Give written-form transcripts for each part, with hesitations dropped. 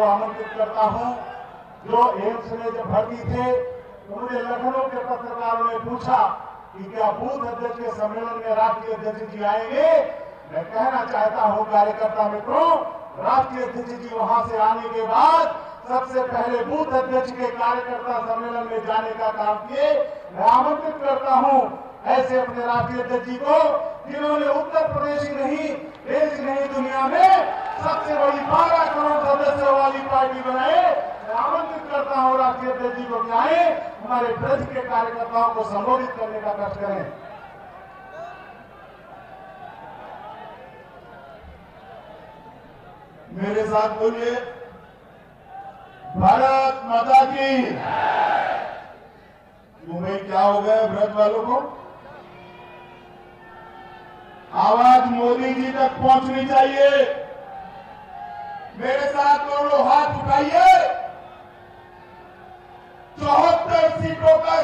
को आमंत्रित करता हूं। जो एम्स में जब भर्ती थे तो मुझे लखनऊ के पत्रकारों ने पूछा कि क्या बूथ अध्यक्ष के सम्मेलन में राष्ट्रीय अध्यक्ष जी आएंगे। मैं कहना चाहता हूं कार्यकर्ता मित्रों, राष्ट्रीय अध्यक्ष जी वहां से आने के बाद सबसे पहले बूथ अध्यक्ष के कार्यकर्ता सम्मेलन में जाने का काम किए। मैं आमंत्रित करता हूं ऐसे अपने राष्ट्रीय अध्यक्ष जी को जिन्होंने उत्तर प्रदेश ही नहीं, देश नहीं, दुनिया में सबसे बड़ी 12 करोड़ सदस्यों वाली पार्टी बनाए। मैं आमंत्रित करता हूं राष्ट्रीय अध्यक्ष जी को कि आए, हमारे ब्रज के कार्यकर्ताओं को संबोधित करने का कष्ट करें। मेरे साथ बोलिए, भारत माता की। क्यों भाई, क्या हो गया ब्रज वालों को? आवाज मोदी जी तक पहुंचनी चाहिए। मेरे साथ दोनों हाथ उठाइए। 74 सीटों का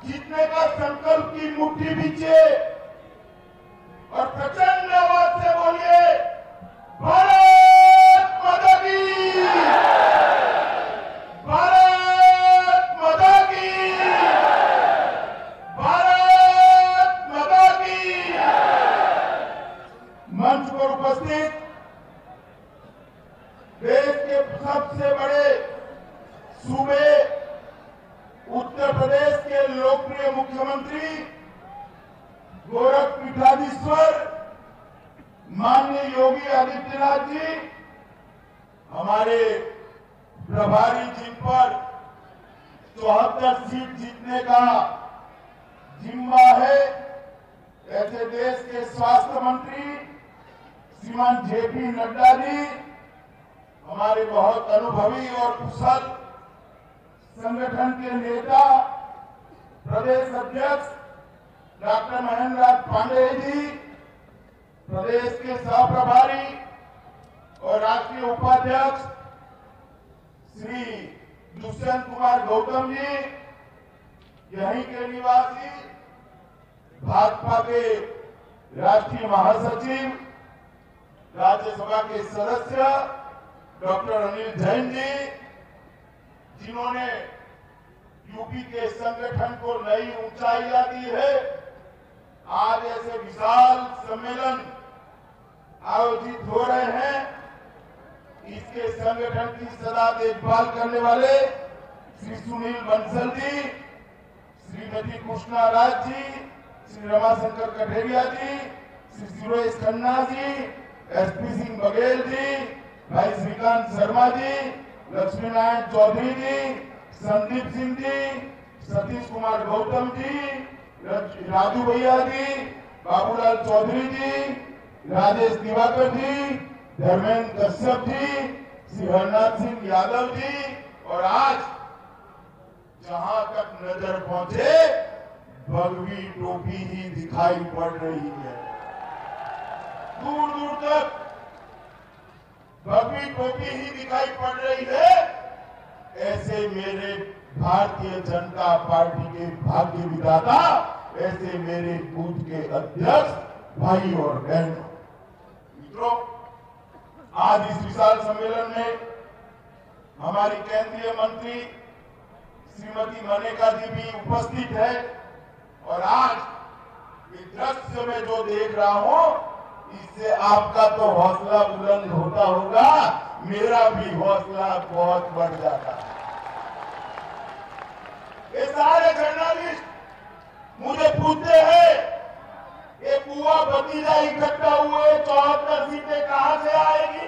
जीतने का संकल्प की मुट्ठी बीचे और प्रचंड आवाज से बोलिए, भारत माता की, भारत माता की, भारत माता की। मंच पर उपस्थित देश के सबसे बड़े सूबे उत्तर प्रदेश के लोकप्रिय मुख्यमंत्री गोरखपीठाधीश्वर माननीय योगी आदित्यनाथ जी, हमारे प्रभारी जिन पर 74 सीट जीतने का जिम्मा है, ऐसे देश के स्वास्थ्य मंत्री श्रीमान जेपी नड्डा जी, हमारे बहुत अनुभवी और कुशल संगठन के नेता प्रदेश अध्यक्ष डॉक्टर महेंद्र नाथ पांडेय जी, प्रदेश के सह प्रभारी और राष्ट्रीय उपाध्यक्ष श्री दुष्यंत कुमार गौतम जी, यहीं के निवासी भाजपा के राष्ट्रीय महासचिव, राज्यसभा के सदस्य डॉक्टर अनिल जैन जी, जिन्होंने यूपी के संगठन को नई ऊंचाइयां दी है। आज ऐसे विशाल सम्मेलन आयोजित हो रहे हैं। इसके संगठन की सदा देखभाल करने वाले श्री सुनील बंसल जी, श्रीमती कृष्णा राज जी, श्री रमाशंकर कठेरिया जी, श्री सुरेश खन्ना जी, एसपी सिंह बघेल जी, भाई श्रीकांत शर्मा जी, लक्ष्मी नारायण चौधरी जी, संदीप सिंह जी, सतीश कुमार गौतम जी, राजू भैया जी, बाबूलाल चौधरी जी, राजेश दिवाकर जी, धर्मेंद्र कश्यप जी, श्री हरनाथ सिंह यादव जी, और आज जहां तक नजर पहुंचे भगवी टोपी ही दिखाई पड़ रही है। दूर दूर तक भगवी टोपी ही दिखाई पड़ रही है। ऐसे मेरे भारतीय जनता पार्टी के भाग्य विधाता, ऐसे मेरे बूथ के अध्यक्ष भाई और बहनों, मित्रों, आज इस विशाल सम्मेलन में हमारी केंद्रीय मंत्री श्रीमती मनेका जी भी उपस्थित है। और आज इस दृश्य में जो देख रहा हूं, इससे आपका तो हौसला बुलंद होता होगा, मेरा भी हौसला बहुत बढ़ जाता है। ये सारे जर्नलिस्ट मुझे पूछते हैं, ये बुआ भतीजा इकट्ठा हुए 74 सीटें कहां से आएगी?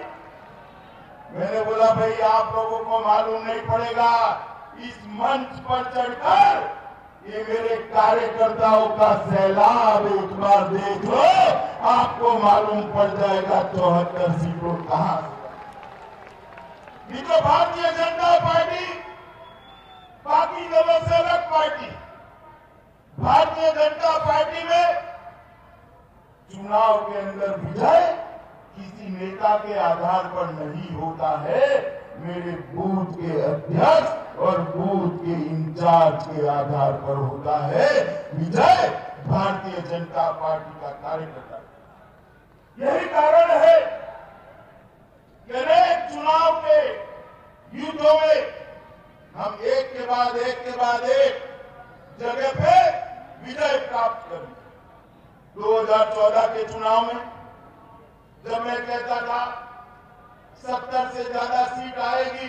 मैंने बोला, भाई आप लोगों को मालूम नहीं पड़ेगा। इस मंच पर चढ़कर ये मेरे कार्यकर्ताओं का सैलाब एक बार देख लो, आपको मालूम पड़ जाएगा 74 सीटों कहां से। ये तो भारतीय जनता पार्टी बाकी दलों से अलग पार्टी। भारतीय जनता पार्टी में चुनाव के अंदर विजय किसी नेता के आधार पर नहीं होता है, मेरे बूथ के अध्यक्ष और बूथ के इंचार्ज के आधार पर होता है विजय भारतीय जनता पार्टी का कार्यकर्ता। यही कारण है कि अनेक चुनाव के युद्धों में हम एक के बाद एक जगह पे विजय प्राप्त करें। 2014 के चुनाव में जब मैं कहता था 70 से ज्यादा सीट आएगी,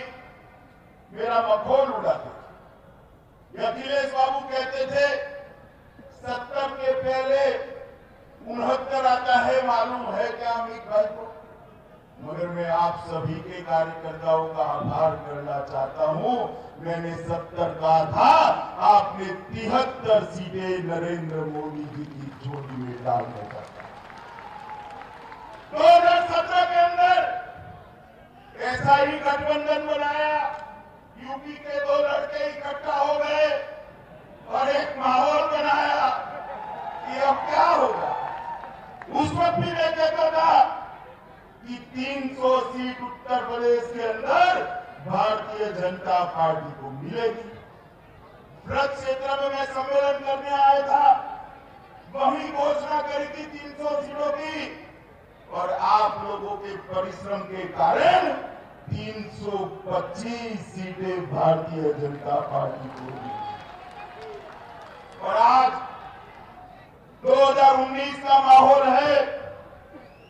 मेरा मखौल उड़ाते थे। अखिलेश बाबू कहते थे 70 के पहले 69 आता है, मालूम है क्या अमित भाई को? मगर मैं आप सभी के कार्यकर्ताओं का आभार करना चाहता हूं। मैंने 70 कहा था, आपने 73 सीटें नरेंद्र मोदी जी की झोली में डालने का 2017 के अंदर ऐसा ही गठबंधन बनाया। यूपी के दो लड़के इकट्ठा हो गए और एक माहौल बनाया कि अब क्या होगा। उस वक्त भी मैं कहता था कि 300 सीट उत्तर प्रदेश के अंदर भारतीय जनता पार्टी को मिलेगी। ब्रज क्षेत्र में मैं सम्मेलन करने आया था, वही घोषणा करी थी 300 सीटों की, और आप लोगों के परिश्रम के कारण 325 सीटें भारतीय जनता पार्टी को मिली। और आज 2019 का माहौल है।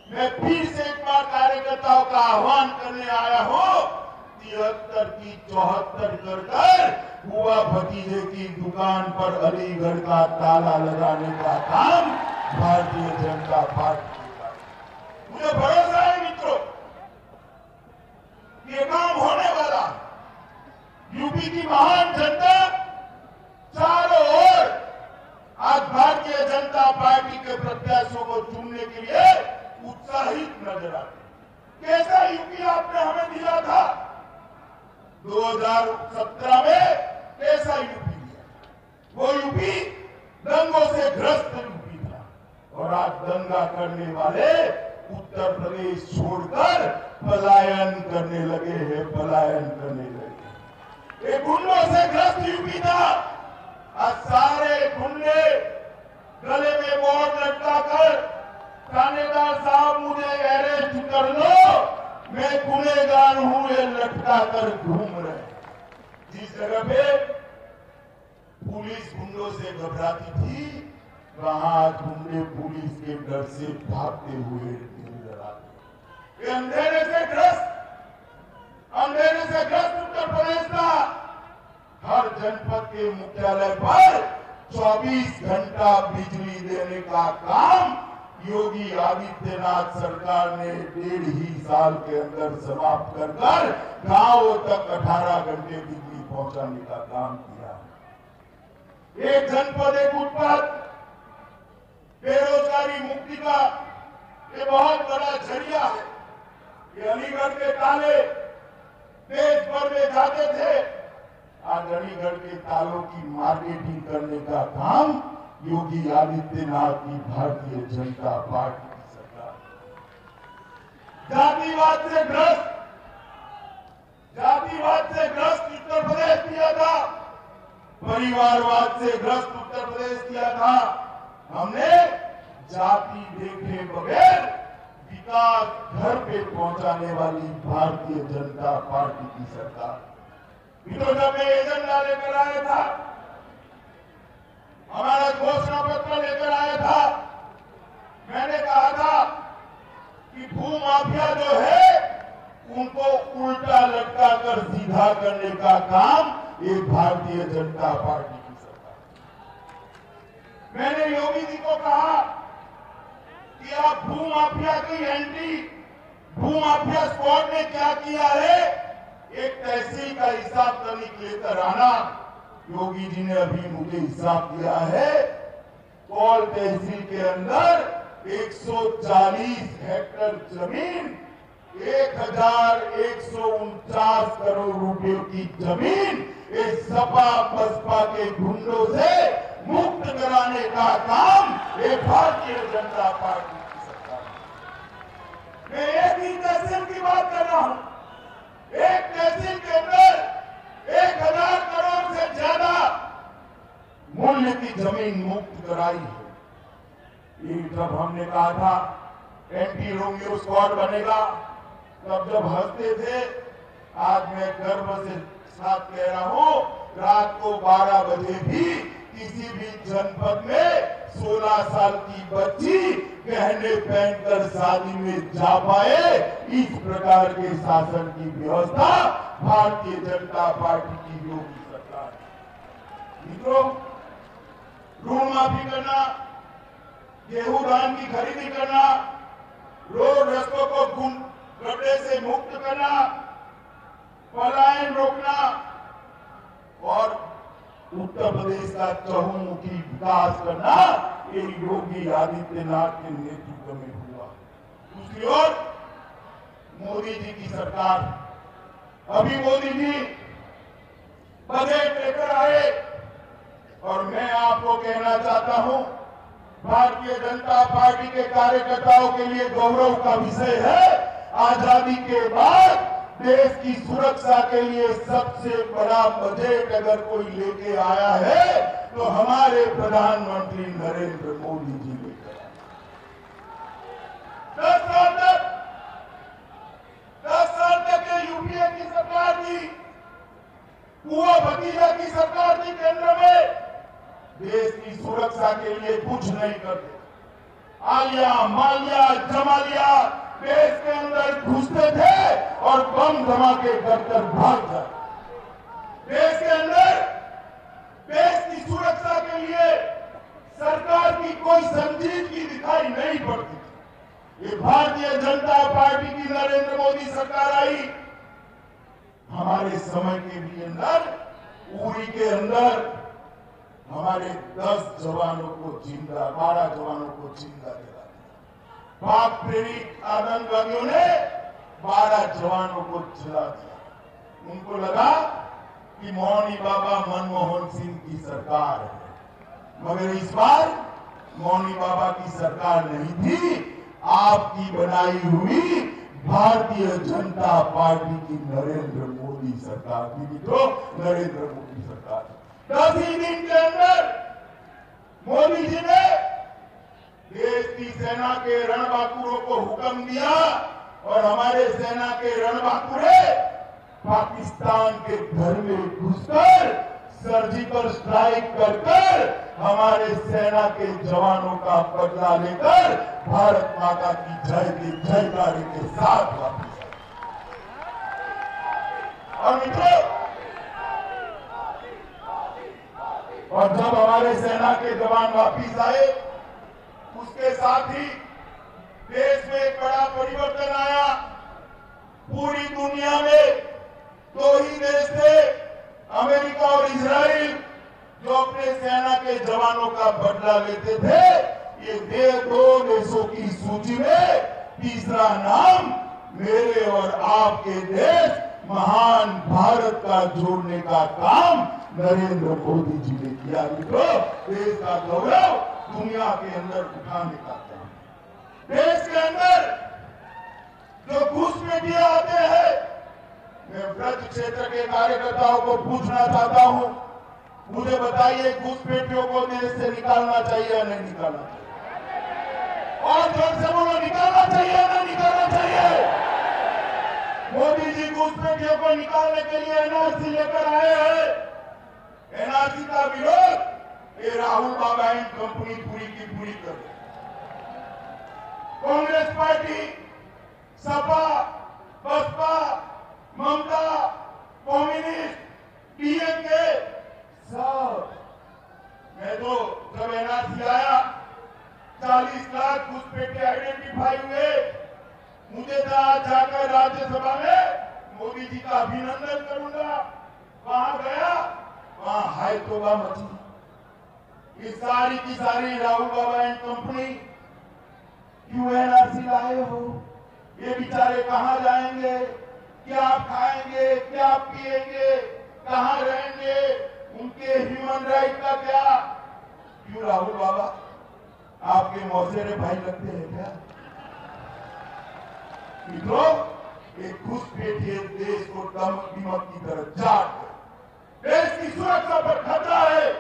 मैं फिर से एक बार कार्यकर्ताओं का आह्वान करने आया हूं, 73 की 74 कर बुआ भतीजे की दुकान पर अलीगढ़ का ताला लगाने का काम भारतीय जनता पार्टी का। मुझे भरोसा है मित्रों, ये काम होने वाला। यूपी की महान जनता चारों ओर आज भारतीय जनता पार्टी के प्रत्याशियों को चुनने के लिए उत्साहित नजर आते। कैसा यूपी आपने हमें दिया था 2017 में? कैसा यूपी दिया? वो यूपी दंगों से ग्रस्त यूपी था, और आज दंगा करने वाले उत्तर प्रदेश छोड़कर पलायन करने लगे हैं, पलायन करने लगे। ये गुंडों से ग्रस्त यूपी था। आज सारे गुंडे गले में बोर्ड लटकाकर, थानेदार साहब मुझे अरेस्ट कर लो, मैं गुनहगार हूं, ये लटका कर घूम रहे। जिस जगह पे पुलिस गुंडों से घबराती थी, वहां गुंडे पुलिस के डर से भागते हुए नजर आते। ये अंधेरे से ग्रस्त उत्तर प्रदेश का हर जनपद के मुख्यालय पर 24 घंटा बिजली देने का काम योगी आदित्यनाथ सरकार ने 1.5 ही साल के अंदर समाप्त कर गांवों तक 18 घंटे बिजली पहुंचाने का काम किया। एक जनपद एक उत्पाद, बेरोजगारी मुक्ति का ये बहुत बड़ा जरिया है। ये अलीगढ़ के ताले देश भर में जाते थे, आज अलीगढ़ के तालों की मार्केटिंग करने का काम योगी आदित्यनाथ की भारतीय जनता पार्टी की सरकार। जातिवाद से ग्रस्त उत्तर प्रदेश किया था, परिवारवाद से ग्रस्त उत्तर प्रदेश किया था। हमने जाति देखे बगैर विकास घर पे पहुंचाने वाली भारतीय जनता पार्टी की सरकार। तो जब मैं एजेंडा लेकर आया था, हमारा घोषणा पत्र लेकर आया था, मैंने कहा था कि भूमाफिया जो है उनको उल्टा लटका कर सीधा करने का काम एक भारतीय जनता पार्टी की सरकार। मैंने योगी जी को कहा कि आप भूमाफिया की एंटी भूमाफिया स्क्वाड ने क्या किया है, एक तहसील का हिसाब तनिक लेकर आना। योगी जी ने अभी मुझे हिसाब दिया है, कौल तहसील के अंदर 140 हेक्टेयर जमीन, 1149 करोड़ रुपए की जमीन इस सपा बसपा के गुंडों से मुक्त कराने का काम ये भारतीय जनता पार्टी की सरकार। मैं एक ही तहसील की बात कर रहा हूं। एक तहसील के अंदर 1000 करोड़ से ज्यादा मूल्य की जमीन मुक्त कराई है। ये जब हमने कहा था एंटी रोमियो स्क्वाड बनेगा, तब जब हंसते थे आज मैं गर्व से साथ कह रहा हूं, रात को 12 बजे भी किसी भी जनपद में 16 साल की बच्ची गहने पहनकर शादी में जा पाए, इस प्रकार के शासन की व्यवस्था भारतीय जनता पार्टी की योगी सरकार है। मित्रों, ऋण माफी करना, गेहूं धान की खरीदी करना, रोड रस्तों को गड्ढे से मुक्त करना, पलायन रोकना और उत्तर प्रदेश का चहुमुखी विकास करना, ये योगी आदित्यनाथ के नेतृत्व में हुआ। दूसरी ओर मोदी जी की सरकार, अभी मोदी जी बजट लेकर आए और मैं आपको कहना चाहता हूं, भारतीय जनता पार्टी के कार्यकर्ताओं के लिए गौरव का विषय है, आजादी के बाद देश की सुरक्षा के लिए सबसे बड़ा बजट अगर कोई लेके आया है तो हमारे प्रधानमंत्री नरेंद्र मोदी जी लेकर आए। 10 साल तक ये यूपीए की सरकार थी, कुआ भतीजा की सरकार थी केंद्र में, देश की सुरक्षा के लिए कुछ नहीं करते। आलिया मालिया जमालिया देश के अंदर घुसते थे और बम धमाके करकर भाग जाते। देश के अंदर देश की सुरक्षा के लिए सरकार की कोई संजीदगी दिखाई नहीं पड़ती थी। ये भारतीय जनता पार्टी की नरेंद्र मोदी सरकार आई, हमारे समय के भी अंदर, उरी के अंदर हमारे 10 जवानों को जिंदा, 12 जवानों को जिंदा जला दिया। पाक प्रेरित आतंकवादियों ने 12 जवानों को जला दिया। उनको लगा कि मौनी बाबा मनमोहन सिंह की सरकार है, मगर इस बार मौनी बाबा की सरकार नहीं थी, आपकी बनाई हुई भारतीय जनता पार्टी की नरेंद्र मोदी सरकार थी। मित्रों, नरेंद्र मोदी सरकार 10 ही दिन के अंदर मोदी जी ने देश की सेना के रणबांकुरों को हुक्म दिया और हमारे सेना के रणबांकुरे पाकिस्तान के घर में घुसकर सर्जिकल स्ट्राइक कर हमारे सेना के जवानों का बदला लेकर भारत माता की जय के जयकारे के साथ वापस आए। और मित्रों, और जब हमारे सेना के जवान वापिस आए, उसके साथ ही देश में एक बड़ा परिवर्तन आया। पूरी दुनिया में 2 ही देश थे, अमेरिका और इजराइल, जो अपने सेना के जवानों का बदला लेते थे। ये 2 देशों की सूची में तीसरा नाम मेरे और आपके देश महान भारत का जोड़ने का काम नरेंद्र मोदी जी ने किया। मित्रों, देश का गौरव दुनिया के अंदर उठाने का काम, देश के अंदर जो घुसपैठिए आते हैं, मैं ब्रज क्षेत्र के कार्यकर्ताओं को पूछना चाहता हूं, मुझे बताइए, घुसपैठियों को देश से निकालना चाहिए या नहीं निकालना चाहिए? और जोर से बोलो, निकालना चाहिए या नहीं निकालना चाहिए? मोदी जी घुसपैठियों को निकालने के लिए एनआरसी लेकर आए हैं। एनआरसी का विरोध ये राहुल बाबा एंड कंपनी पूरी की पूरी कर रही। कांग्रेस पार्टी, सपा, बसपा, ममता, कम्युनिस्ट, डीएमके, सब, मैं तो जब एनआरसी आया 40 लाख घुसपैठिए आइडेंटिफाई हुए, मुझे तो आज जाकर राज्यसभा में मोदी जी का अभिनंदन करूंगा। वहां गया, वहां हाय तौबा मची। ये सारी की सारी राहुल बाबा एंड कंपनी क्यों एनआरसी लाए हो? ये बेचारे कहां जाएंगे, क्या खाएंगे, क्या पिएंगे, कहां रहेंगे, उनके ह्यूमन राइट का क्या? क्यों राहुल बाबा आपके मौसेरे भाई लगते हैं क्या? मित्रों, एक घुसपैठिए देश को दीमक की तरह चाट, देश की सुरक्षा पर खतरा है।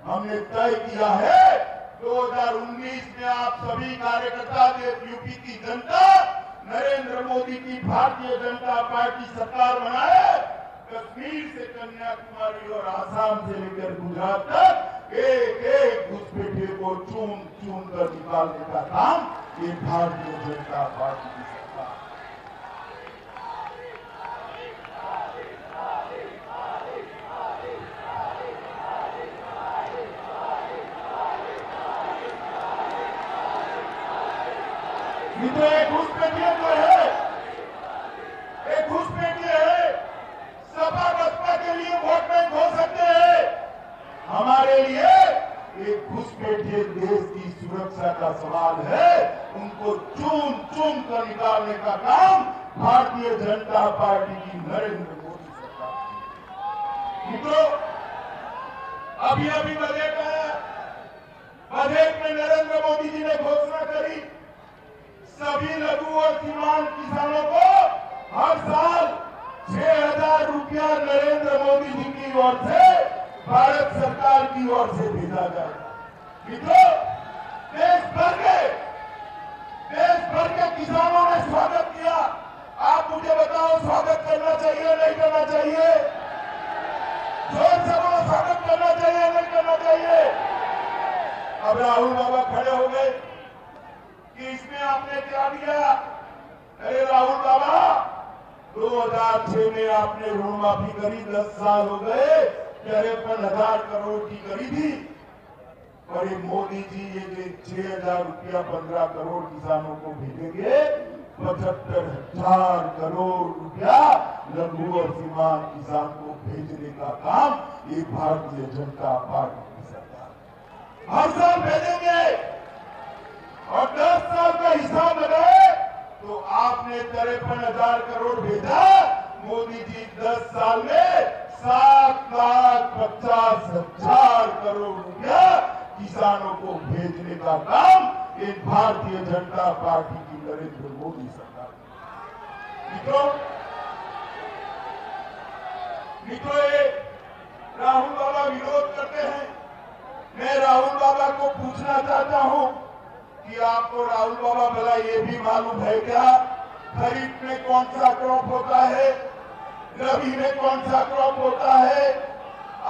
हमने तय किया है 2019 में आप सभी कार्यकर्ता, यूपी की जनता नरेंद्र मोदी की भारतीय जनता पार्टी सरकार बनाए, कश्मीर से कन्याकुमारी और आसाम से लेकर गुजरात तक एक एक घुसपैठिए को चुन चुन कर निकालने का काम ये भारतीय जनता पार्टी की सरकार। मित्रों, एक घुसपैठिए तो है, एक घुसपैठिए है, सपा बसपा के लिए वोट बैंक हो सकते हैं, हमारे लिए एक घुसपैठिए देश की सुरक्षा का सवाल है। उनको चुन चुन कर निकालने का काम भारतीय जनता पार्टी की नरेंद्र मोदी सरकार। मित्रों, अभी अभी बजट आया, बजट में नरेंद्र मोदी जी ने घोषणा करी सभी लघु और सीमांत किसानों को हर साल 6,000 रुपया नरेंद्र मोदी जी की ओर से, भारत सरकार की ओर से भेजा जाए। मित्रों, देश भर के किसानों ने स्वागत किया। आप मुझे बताओ, स्वागत करना चाहिए नहीं करना चाहिए? जोर से बोलो, स्वागत करना चाहिए नहीं करना चाहिए? अब राहुल बाबा खड़े हो गए कि इसमें आपने क्या दिया? अरे राहुल बाबा, 2006 में आपने ऋण माफी करी, 10 साल हो गए, 53,000 करोड़ की करी थी। और ये मोदी जी ये 6,000 रुपया 15 करोड़ किसानों को भेजेंगे, 75,000 करोड़ रुपया लघु और सीमांत किसान को भेजने का काम ये भारतीय जनता पार्टी की सरकार हर साल भेजेंगे। और 10 साल का हिसाब लगाए तो आपने 53,000 करोड़ भेजा, मोदी जी 10 साल में 7,50,000 करोड़ रुपया किसानों को भेजने का काम ये भारतीय जनता पार्टी की नरेंद्र मोदी सरकार। मित्रों, राहुल बाबा विरोध करते हैं। मैं राहुल बाबा को पूछना चाहता हूं कि आपको राहुल बाबा भला ये भी मालूम है क्या, खरीफ में कौन सा क्रॉप होता है, रबी में कौन सा क्रॉप होता है,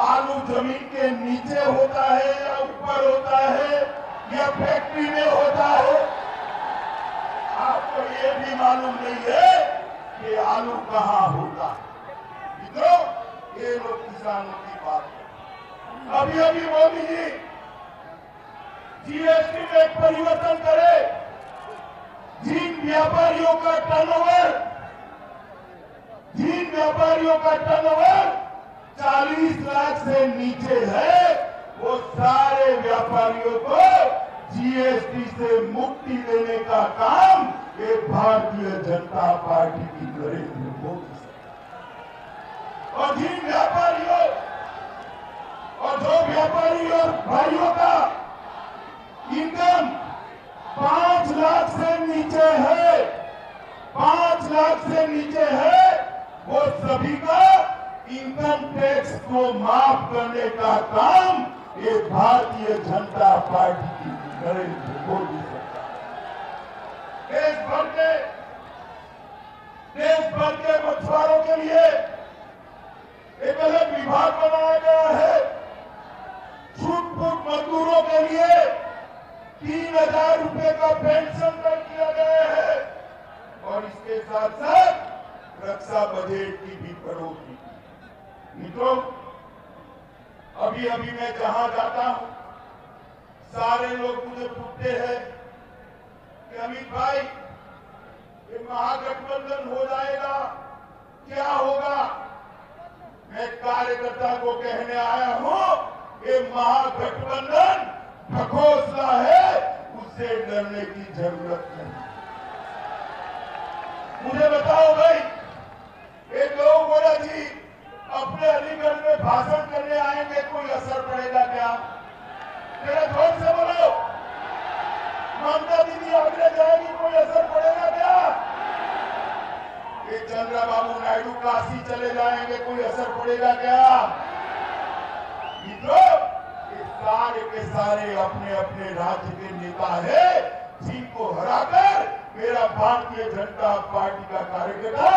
आलू जमीन के नीचे होता है या ऊपर होता है या फैक्ट्री में होता है? आपको ये भी मालूम नहीं है कि आलू कहां होता है। मित्रों, ये लोग किसानों की बात है। अभी अभी मोदी जी जीएसटी में एक परिवर्तन करे, जिन व्यापारियों का टर्नओवर 40 लाख से नीचे है, वो सारे व्यापारियों को जीएसटी से मुक्ति देने का काम ये भारतीय जनता पार्टी की नरेंद्र मोदी सरकार। और जिन व्यापारियों और जो व्यापारी और भाइयों का इनकम 5 लाख से नीचे है, 5 लाख से नीचे है, वो सभी का इनकम टैक्स को माफ करने का काम ये भारतीय जनता पार्टी की नरेंद्र मोदी सरकार। देश भर के मछुआरों के लिए एक अलग विभाग बनाया गया है। छूट-फूट मजदूरों के लिए 3,000 रुपए का पेंशन तय किया गया है। और इसके साथ साथ रक्षा बजट की भी बढ़ोतरी। मित्रों, अभी अभी मैं जहां जाता हूं, सारे लोग मुझे पूछते हैं कि अमित भाई, ये महागठबंधन हो जाएगा, क्या होगा? मैं कार्यकर्ता को कहने आया हूं, ये महागठबंधन ढकोसला है, उससे डरने की जरूरत नहीं। मुझे बताओ भाई, एक लोग बोला जी अपने अलीगढ़ में भाषण करने आएंगे, कोई असर पड़ेगा क्या? मेरा जोर से बोलो, ममता दीदी आगरा जाएगी, कोई असर पड़ेगा क्या? ये चंद्रबाबू नायडू काशी चले जाएंगे, कोई असर पड़ेगा क्या? मित्रों, ये सारे के सारे अपने अपने राज्य के नेता है, जिनको हराकर मेरा भारतीय जनता पार्टी का कार्यकर्ता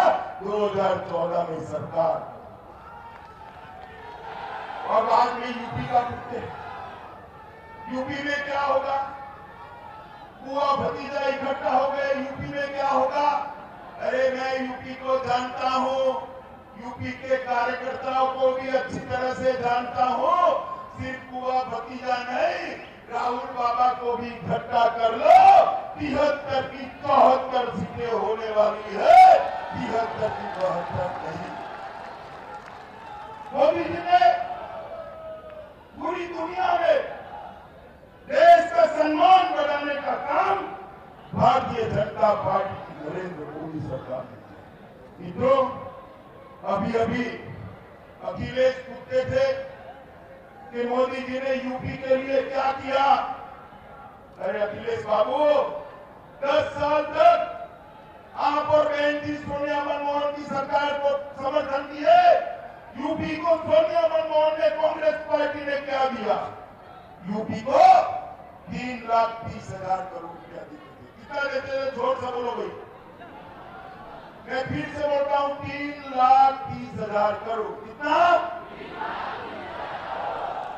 2014 में सरकार। और आज में यूपी का पूछते यूपी में क्या होगा? बुआ भतीजा इकट्ठा हो गए, यूपी में क्या होगा? अरे मैं यूपी को जानता हूं, यूपी के कार्यकर्ताओं को भी अच्छी तरह से जानता हूं। सिर्फ बुआ भतीजा नहीं, राहुल बाबा को भी इकट्ठा कर लो, 73 की 74 सीटें होने वाली है, 73 की 72 नहीं। मोदी जी ने पूरी दुनिया में देश का सम्मान बढ़ाने का काम भारतीय जनता पार्टी की नरेंद्र मोदी सरकार ने किया। मित्रों, अभी अभी अखिलेश पूछते थे कि मोदी जी ने यूपी के लिए क्या किया। अरे अखिलेश बाबू, 10 साल तक आप और बहन जी सोनिया मनमोहन की सरकार को समर्थन दिए। यूपी को सोनिया मनमोहन ने, कांग्रेस पार्टी ने क्या दिया? यूपी को 3,30,000 करोड़ रुपया देते थे। कितना देते थे? जोर से बोलो भाई। मैं फिर से बोलता हूं, 3,30,000 करोड़। कितना?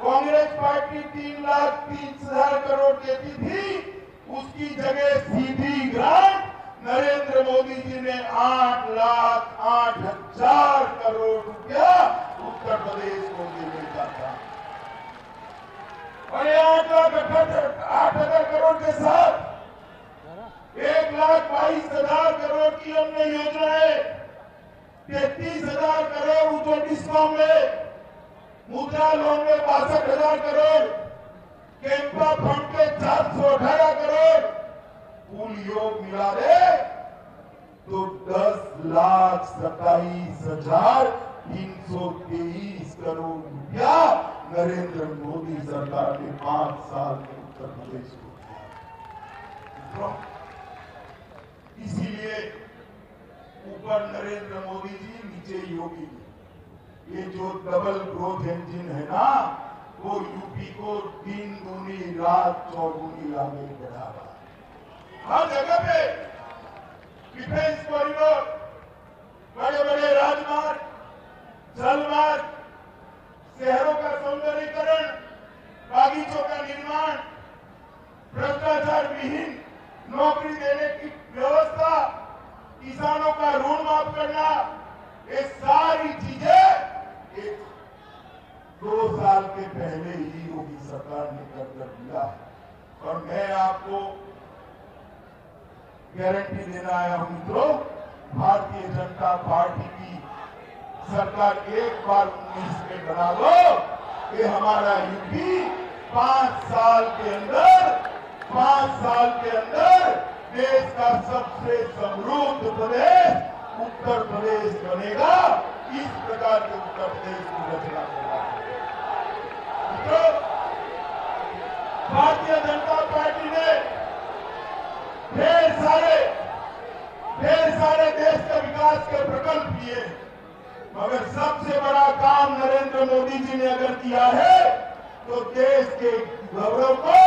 कांग्रेस पार्टी 3,30,000 करोड़ देती थी, उसकी जगह सीधी ग्रांट नरेंद्र मोदी जी ने 8,08,000 करोड़ रुपया उत्तर प्रदेश को देने का था। और 8,08,000 करोड़ के साथ 1,22,000 करोड़ की हमने योजनाएं, 33,000 करोड़ उज्ज्वल डिस्कॉम में, मुद्रा लोन में 62,000 करोड़, कैंपा फंड के 418 करोड़, कुल योग मिला दे तो 10,27,323 करोड़ रुपया नरेंद्र मोदी सरकार ने 5 साल में उत्तर प्रदेश को दिया। इसीलिए ऊपर नरेंद्र मोदी जी, नीचे योगी जी। ये जो डबल ग्रोथ इंजन है ना, वो यूपी को दिन दूनी रात चौगुनी आगे बढ़ा रहा है। हर जगह पे डिफेंस कॉरिडोर, बड़े बड़े राजमार्ग, जलमार्ग, शहरों का सौंदर्यीकरण, बागीचों का निर्माण, भ्रष्टाचार विहीन नौकरी देने की व्यवस्था, किसानों का ऋण माफ करना, ये सारी चीजें 2 साल के पहले ही योगी सरकार ने कर दिया है। और मैं आपको गारंटी देना आया हूं मित्रों, भारतीय जनता पार्टी की सरकार एक बार 19 में बना लो कि हमारा यूपी 5 साल के अंदर देश का सबसे समृद्ध प्रदेश उत्तर प्रदेश बनेगा। इस प्रकार के उत्तर प्रदेश की रचना करना है। भारतीय जनता पार्टी ने ढेर सारे देश के विकास के प्रकल्प किए, मगर सबसे बड़ा काम नरेंद्र मोदी जी ने अगर किया है तो देश के गौरव को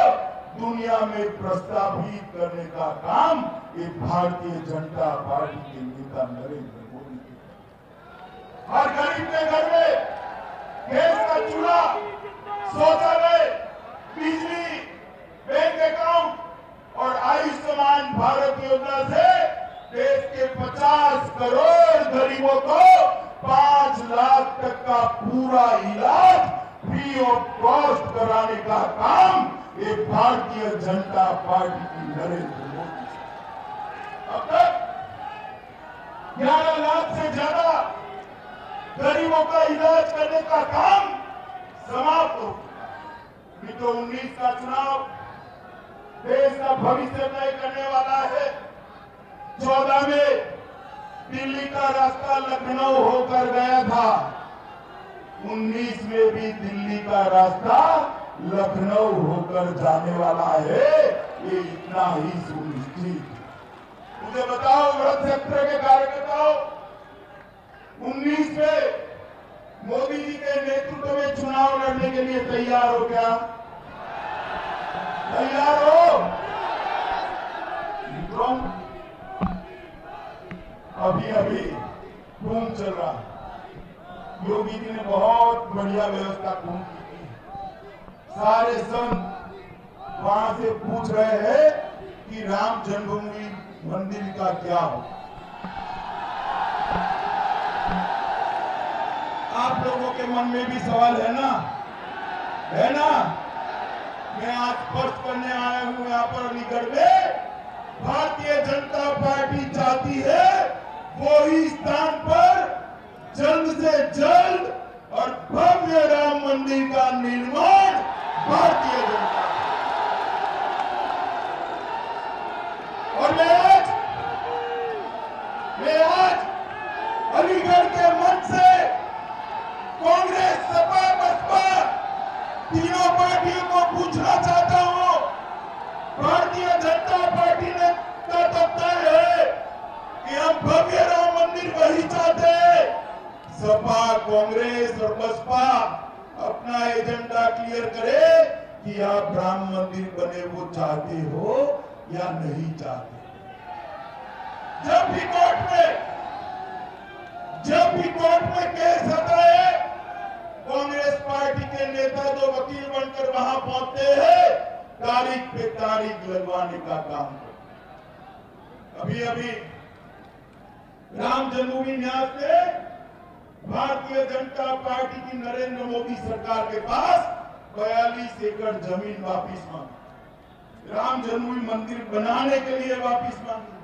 दुनिया में प्रस्तावित करने का काम ये भारतीय जनता पार्टी के नेता नरेंद्र मोदी जी। हर गरीब के घर में गैस का चूल्हा, शौचालय, बिजली, बैंक अकाउंट और आयुष्मान भारत योजना से देश के 50 करोड़ गरीबों को 5 लाख तक का पूरा इलाज फ्री ऑफ कॉस्ट कराने का काम ये भारतीय जनता पार्टी की नरेंद्र मोदी जी। अब तक 11 लाख से ज्यादा गरीबों का इलाज करने का काम समाप्त हो। मित्रों, 19 का चुनाव देश का भविष्य तय करने वाला है। 14 में दिल्ली का रास्ता लखनऊ होकर गया था, 19 में भी दिल्ली का रास्ता लखनऊ होकर जाने वाला है, ये इतना ही सुनिश्चित। मुझे बताओ व्रत क्षेत्र के कार्यकर्ताओं, 19 में मोदी जी के नेतृत्व में चुनाव लड़ने के लिए तैयार हो क्या? तैयार हो? मित्रों, अभी अभी कुंभ चल रहा है। योगी जी ने बहुत बढ़िया व्यवस्था कुंभ की थी। सारे संत वहां से पूछ रहे हैं कि राम जन्मभूमि मंदिर का क्या हो। आप लोगों के मन में भी सवाल है ना? है ना? मैं आज स्पष्ट करने आया हूं यहाँ पर अलीगढ़ में, भारतीय जनता पार्टी चाहती है वो ही स्थान पर जल्द से जल्द और भव्य राम मंदिर का निर्माण भारतीय जनता। और मैं आज अलीगढ़ के मंच से कांग्रेस, सपा, बसपा तीनों पार्टियों को पूछना चाहता हूं, भारतीय जनता पार्टी ने तो तय है कि हम भव्य राम मंदिर वही चाहते हैं। सपा, कांग्रेस और बसपा अपना एजेंडा क्लियर करे कि आप राम मंदिर बने वो चाहते हो या नहीं चाहते। जब भी कोर्ट में केस आता है, कांग्रेस पार्टी के नेता जो वकील बनकर वहां पहुंचते हैं, तारीख पे तारीख लगवाने का काम करते। अभी अभी राम जन्मभूमि न्यास में भारतीय जनता पार्टी की नरेंद्र मोदी सरकार के पास 42 एकड़ जमीन वापिस मांगी, राम जन्मभूमि मंदिर बनाने के लिए वापिस मांगी।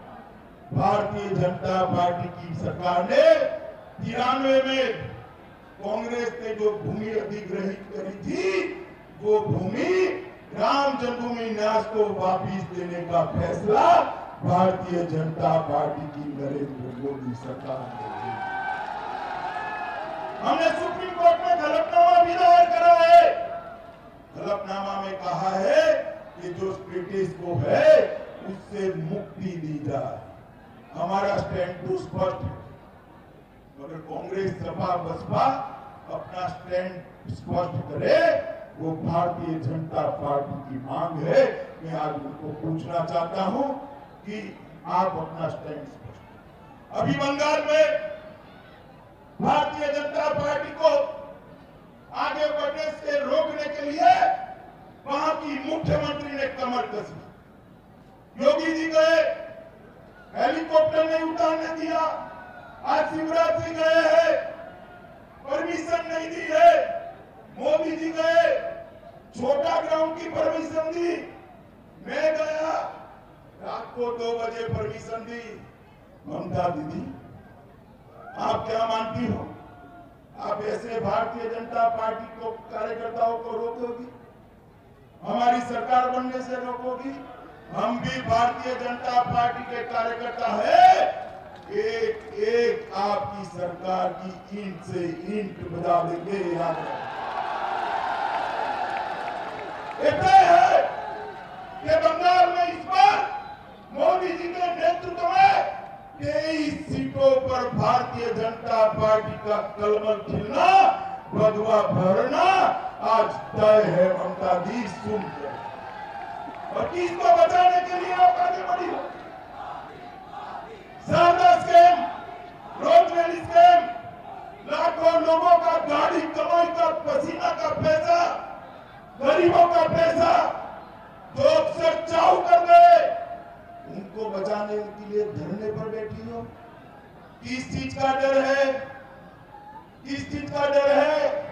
भारतीय जनता पार्टी की सरकार ने 93 में कांग्रेस ने जो भूमि अधिग्रहित करी थी, वो भूमि राम जन्मभूमि न्यास को वापिस देने का फैसला भारतीय जनता पार्टी की नरेंद्र मोदी सरकार ने किया। हमने सुप्रीम कोर्ट में हलफनामा भी दायर करा है। हलफनामा में कहा है कि जो स्टेटस को है उससे मुक्ति दी जाए। हमारा स्टैंड तो स्पष्ट है, मगर कांग्रेस, सपा, बसपा अपना स्टैंड स्पष्ट करे, वो भारतीय जनता पार्टी की मांग है। मैं आज उनको पूछना चाहता हूं कि आप अपना स्टैंड स्पष्ट। अभी बंगाल में भारतीय जनता पार्टी को आगे बढ़ने से रोकने के लिए वहां की मुख्यमंत्री ने कमर कसी। योगी जी गए, हेलीकॉप्टर नहीं उतारने दिया। आज शिवराज जी गए हैं, परमिशन नहीं दी है। मोदी जी गए, छोटा ग्राउंड की परमिशन दी। मैं गया, रात को 2 बजे परमिशन दी। ममता दीदी, आप क्या मानती हो? आप ऐसे भारतीय जनता पार्टी को कार्यकर्ताओं को रोकोगी? हमारी सरकार बनने से रोकोगी? हम भी भारतीय जनता पार्टी के कार्यकर्ता हैं। एक एक आपकी सरकार की ईंट से ईंट बजा देंगे। याद रखें है कि बंगाल में इस बार मोदी जी के नेतृत्व में 23 सीटों पर भारतीय जनता पार्टी का कलमल खिलना, भगवा भरना आज तय है। ममता दी सुन और किसको बचाने के लिए आप आगे बढ़ी हो? शारदा स्कैम, रोजवेली स्कैम, लाखों लोगों का गाड़ी कमाई का पसीना का पैसा, गरीबों का पैसा जो अक्सर चाऊ कर गए, उनको बचाने के लिए धरने पर बैठी हो। किस चीज का डर है? किस चीज का डर है?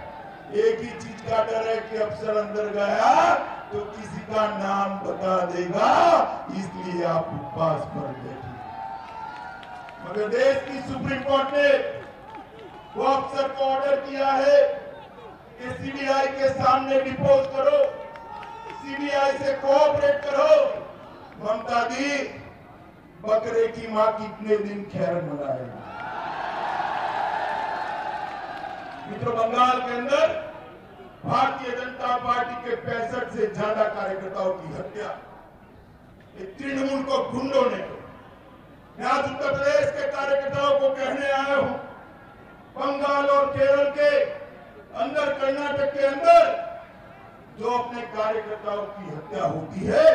एक ही चीज का डर है कि अफसर अंदर गया तो किसी का नाम बता देगा, इसलिए आप उपवास पर बैठे। मगर देश की सुप्रीम कोर्ट ने वो अफसर को ऑर्डर किया है कि सीबीआई के सामने डिपोज करो, सीबीआई से कोऑपरेट करो। ममता दी, बकरे की मां कितने दिन खैर मनाएगी? मित्रों, बंगाल के अंदर भारतीय जनता पार्टी के 65 से ज्यादा कार्यकर्ताओं की हत्या तृणमूल को गुंडों ने। मैं आज उत्तर प्रदेश के कार्यकर्ताओं को कहने आया हूं, बंगाल और केरल के अंदर, कर्नाटक के अंदर जो अपने कार्यकर्ताओं की हत्या होती है,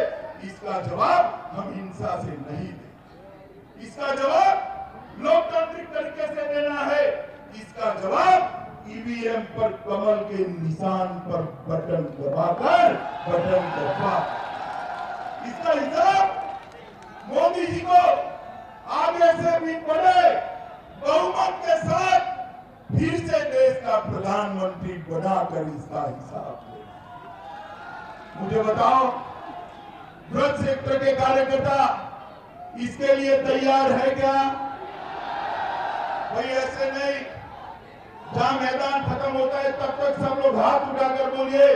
इसका जवाब हम हिंसा से नहीं देंगे। इसका जवाब लोकतांत्रिक तरीके से देना है। इसका जवाब ईवीएम पर कमल के निशान पर बटन दबाकर बटन दबा। इसका हिसाब मोदी जी को आगे से भी बड़े बहुमत के साथ फिर से देश का प्रधानमंत्री बनाकर इसका हिसाब ले। मुझे बताओ, ड्रग सेक्टर के कार्यकर्ता इसके लिए तैयार है क्या? भाई ऐसे नहीं, जहां मैदान खत्म होता है तब तक सब लोग हाथ उठाकर बोलिए,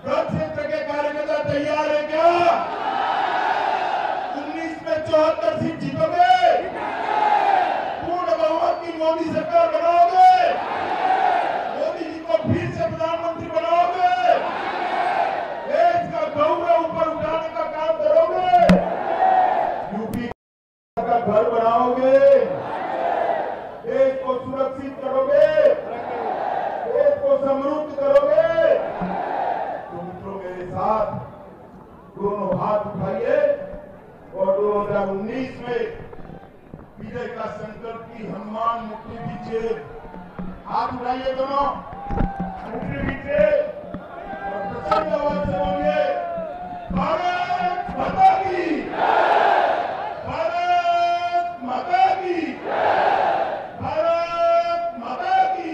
ड्रग क्षेत्र के कार्यकर्ता तैयार है क्या? 19 में 74 सीट जीतोगे? पूर्ण बहुमत की मोदी सरकार बनाओगे? मोदी जी को फिर से प्रधानमंत्री बनाओगे? देश का गौरव ऊपर उठाने का काम करोगे? यूपी का घर बनाओगे? देश को सुरक्षित करोगे? देश को समृद्ध करोगे? तो मित्रों, मेरे साथ दोनों हाथ उठाइए और 2019 में विजय का संकल्प की हनुमान मुक्ति दीजिए। हाथ उठाइए दोनों, मुक्ति दीजिए और प्रचंड आवाज से बोलिए, भारत माता की, भारत माता की, भारत माता की,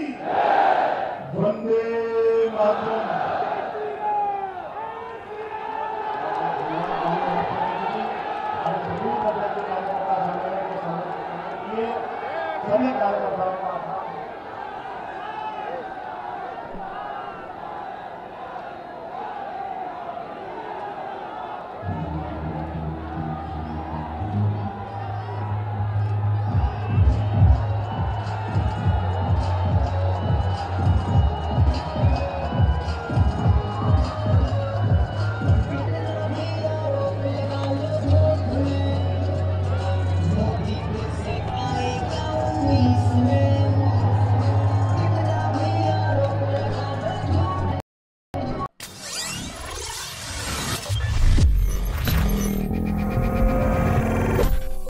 वंदे मातरम। सभी कार्यकर्ता